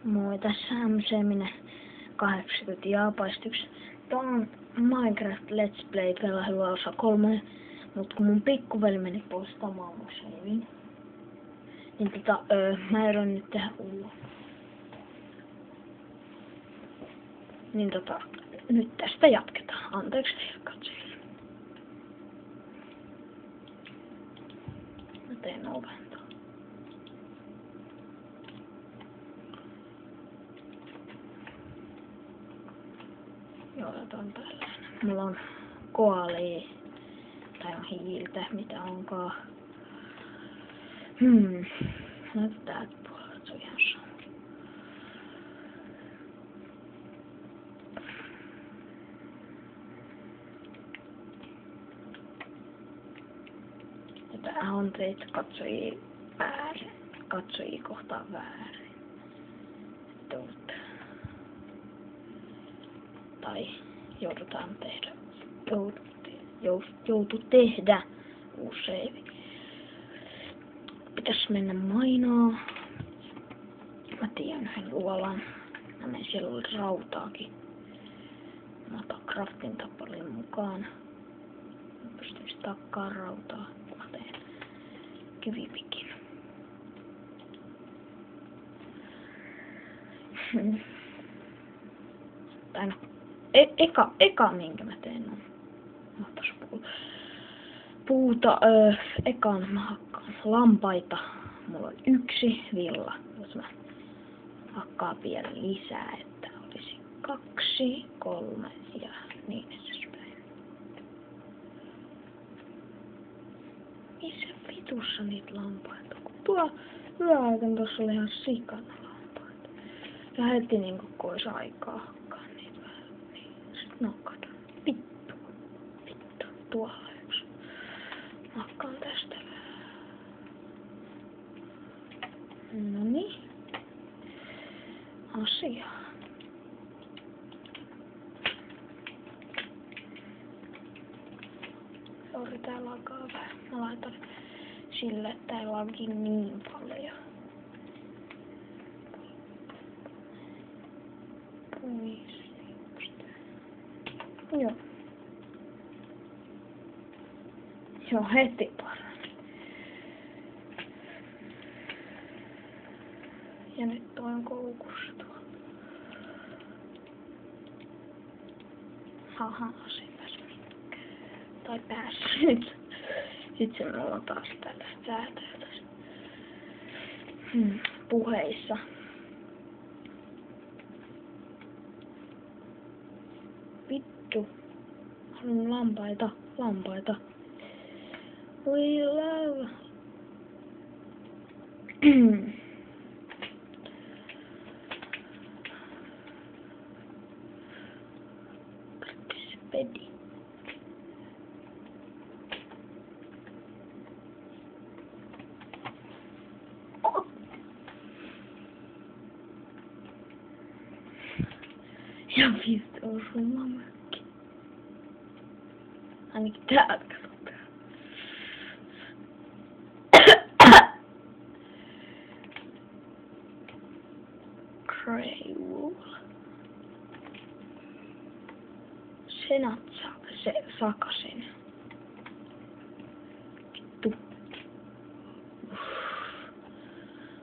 Moi, tässä MC 80 Jaapaistykset. Tää on Minecraft Let's Play pelailua osa 3, mut kun mun pikkuveli meni postamaan mun savin, niin mä yritän nyt tehdä uuden. Niin nyt tästä jatketaan. Anteeksi katsojille. Mä teen oven. Joo, on tällainen. Mulla on koalia, tai on hiiltä, mitä onkaan. No täältä puolelta se on ihan sama. Ja tää on teitä katsojia kohtaan väärin. Tai joudutaan tehdä, joutu tehdä uusi save. Pitäis mennä mainoon. Mä tiedän yhden luolan. Mä menen, siellä oli rautaakin. Mä otan craftin tapalin mukaan. Mä pystyn takkaan rautaa. Mä teen kivipikin. Tai no. Eka minkä mä teen on. Puuta, ekan mä hakkaan lampaita. Mulla on 1 villa, jos mä hakkaan vielä lisää, että olisi 2, 3 ja niin edespäin. Missä vitussa niitä lampaita? Kun tuo yöaikan tuossa oli ihan sikana lampaita. Ja heti niinku kun ois aikaa hakkaa niitä vähän. Niin sit ne on kadonnut. Vittu, tuolla yksi. Mä hakkaan tästä vähän. Noniin. Asiaa. Sori, tää lagaa vähän. Mä laitan sille, että tää ei lagi niin paljon. Joo. Joo, heti parani. Ja nyt toi on koukussa tuolla. Haha, se ei pääse mihinkään. Tai päässyt. Sitten se mulla on taas tällaista säätöä tässä. Puheissa. Vittu. Haluan lampaita. We love. Pedi. Oh. Ja piste osumaan mökki. Ainakin täältä katsotaan. Grey wool. Senat sakasin. Vittu.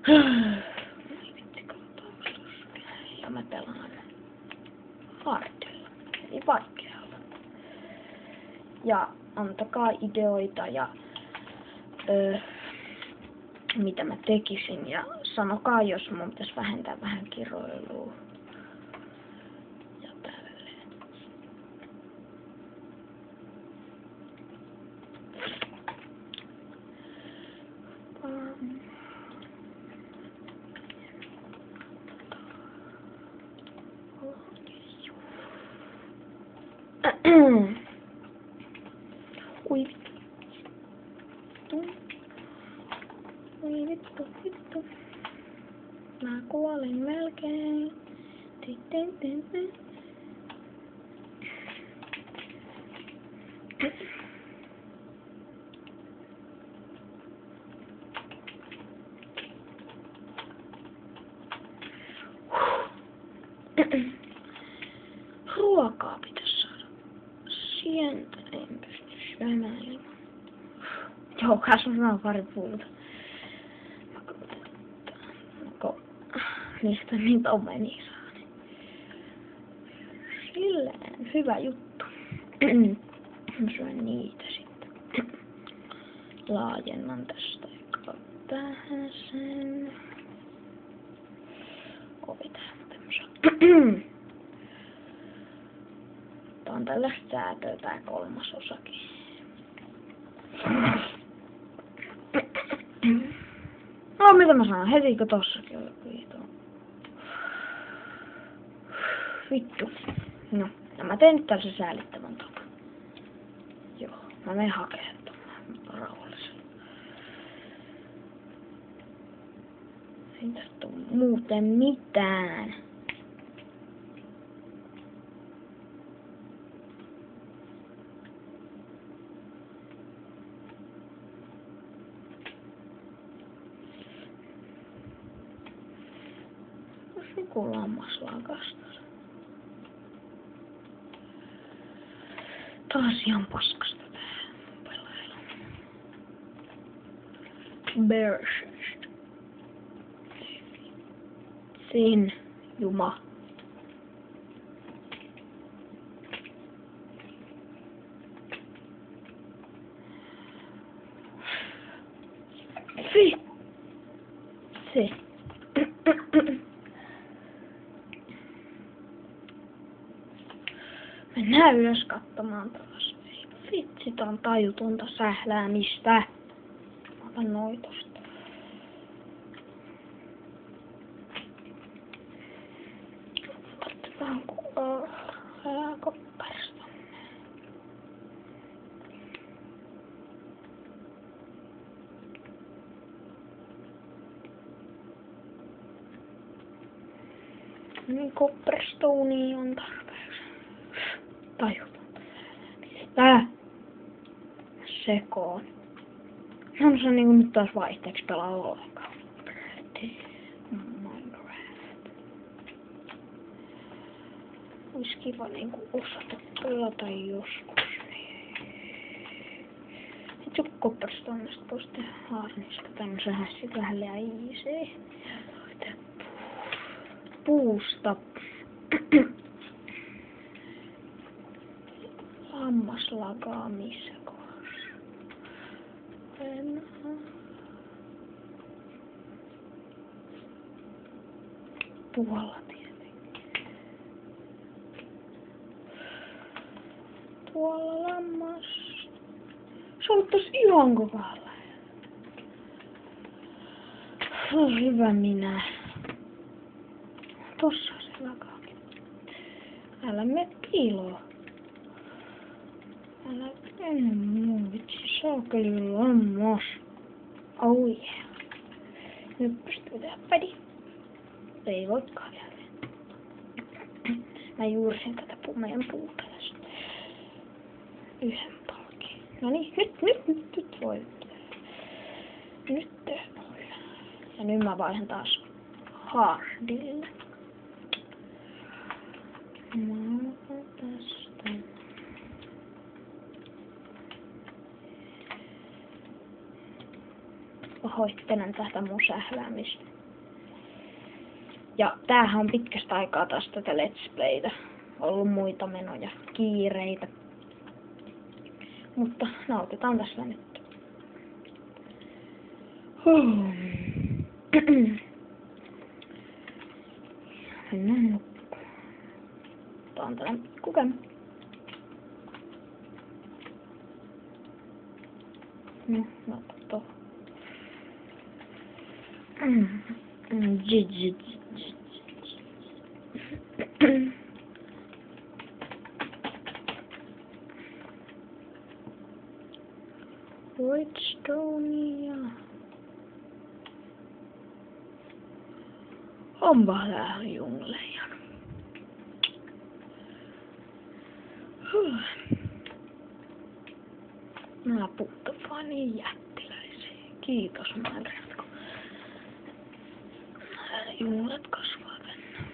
Ei vitsi, katsotaan tossa. Ja mä pelaan hardella, eli vaikealla. Ja antakaa ideoita ja mitä mä tekisin ja sanokaa, jos mun pitäis vähentää vähän kiroilua. Ja tälleen. Ui vittu. Mä kuolin melkein. Ruokaa pitäisi saada. Sientä en pysty syömään ilman. Joo, kasvataan pari puuta. Niistä niitä omenia saa. Silleen hyvä juttu. Mä syön niitä sitten. Laajennan tästä tähän sen. Ovi tähän tämmösen. Tää on tällaista säätöä tää 3. osakin. No mitä mä sanon, hetikö tossakin oli viito? Vittu. No, ja mä teen nyt tällaisen säälittävän tavan. Joo, mä menen hakemaan tuon rauhallisen. Ei tästä oo muuten mitään. Joku lammas lakastas. Taas ihan paskasta tää pelailu. Bearshest. Sin juma. Se. Mennään ylös katsomaan taas. Ei vitsi, tää on tajutonta sähläämistä. Mä otan noitosta. Katsotaan kopparista. Niin copperstonea on tarpeeksi. Tajutonta. Tää sekoon. No se niinku nyt taas vaihteeksi pelaa ollenkaan. Minecraft. Ois kiva niinku osata pelata joskus. Nyt joku copperstonesta voisi tehdä harnista. Tämmösen hässit vähän easy. Puusta. Lammas lakaa missä kohdassa? Tuolla tietenkin. Tuolla lammas. Se on tossa ihan kovalla. Hyvä minä. Tossa se lakaakin. Älä mene piiloon. Älä mene mun vitsi, saakeli lammas. Oh yeah. Nyt pystyy tehdä pädi. Ei voikaan vielä. Mä juurisin tätä meidän puuta tästä. Yhden palkin. Noniin, nyt voi. Nyt voi. Ja nyt mä vaihan taas hardille. Mä otan tästä. Pahoittelen tätä mun sähläämistä. Ja tämähän on pitkästä aikaa taas tätä Let's Playtä. Ollut muita menoja, kiireitä. Mutta nautitaan tässä nyt. Mennään nukkumaan. Tää on tällainen pikkukämppä. No, tohon. Redstoneia. Onpa tää jungleja. Mä puutun vaan niin jättiläisiä. Kiitos Minecraft, kun junglet kasvaa tänne.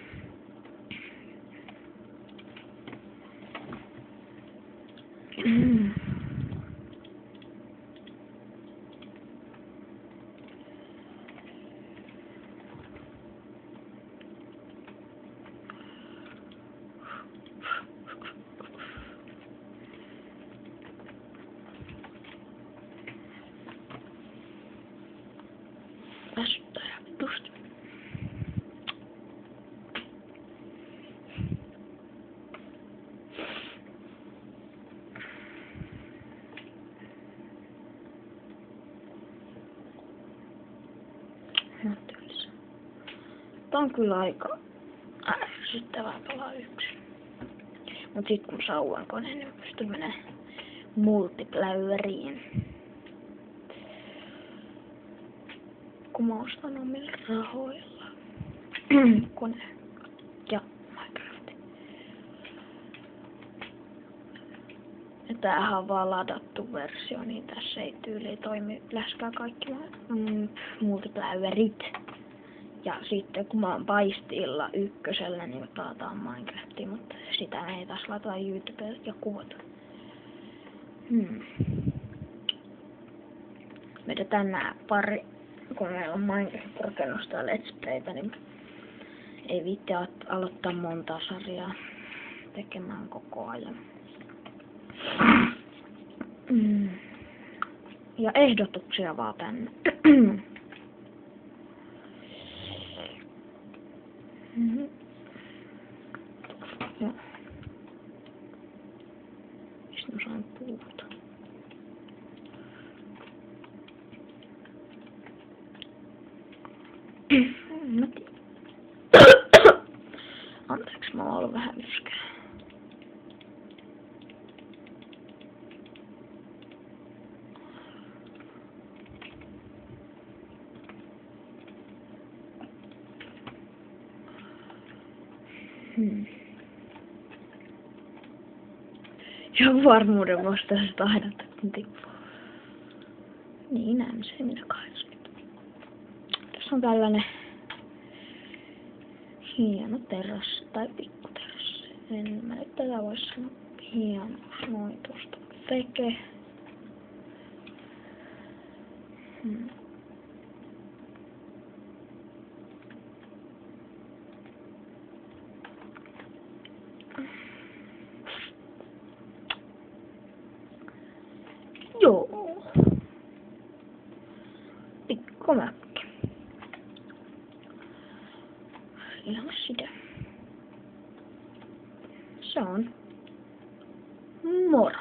Tää on kyllä aika ärsyttävää pelaa yksin. Mut sit kun saa uuden koneen, niin pystyn menemään multiplayeriin. Kun mä ostan omilla rahoilla koneen ja Minecraftin. Ja tämähän on vaan ladattu versio, niin tässä ei tyyli toimi läheskään kaikki multiplayerit. Ja sitten kun mä oon paistilla ykkösellä, niin pelataan Minecraftia, mutta sitä ei taas latata YouTubelle ja kuvata. Vedetään nää pari, kun meillä on Minecraft-rakennusta ja Let's Playtä, niin ei viitti aloittaa montaa sarjaa tekemään koko ajan. Ja ehdotuksia vaan tänne. Ja. Mistä mä saan puuta? Mä tiedän. Anteeksi, mä oon ollut vähän yskää. Ja varmuuden vastaisesti tahdata, kun tippuu. Niin, näin se minä 80. Tässä on tällainen hieno terassi tai pikkuterassi. En mä nyt tätä vois sanoa hienoksi noin tuosta veke. Joo. Pikkumäkki. Ihan sitä. Se on moro.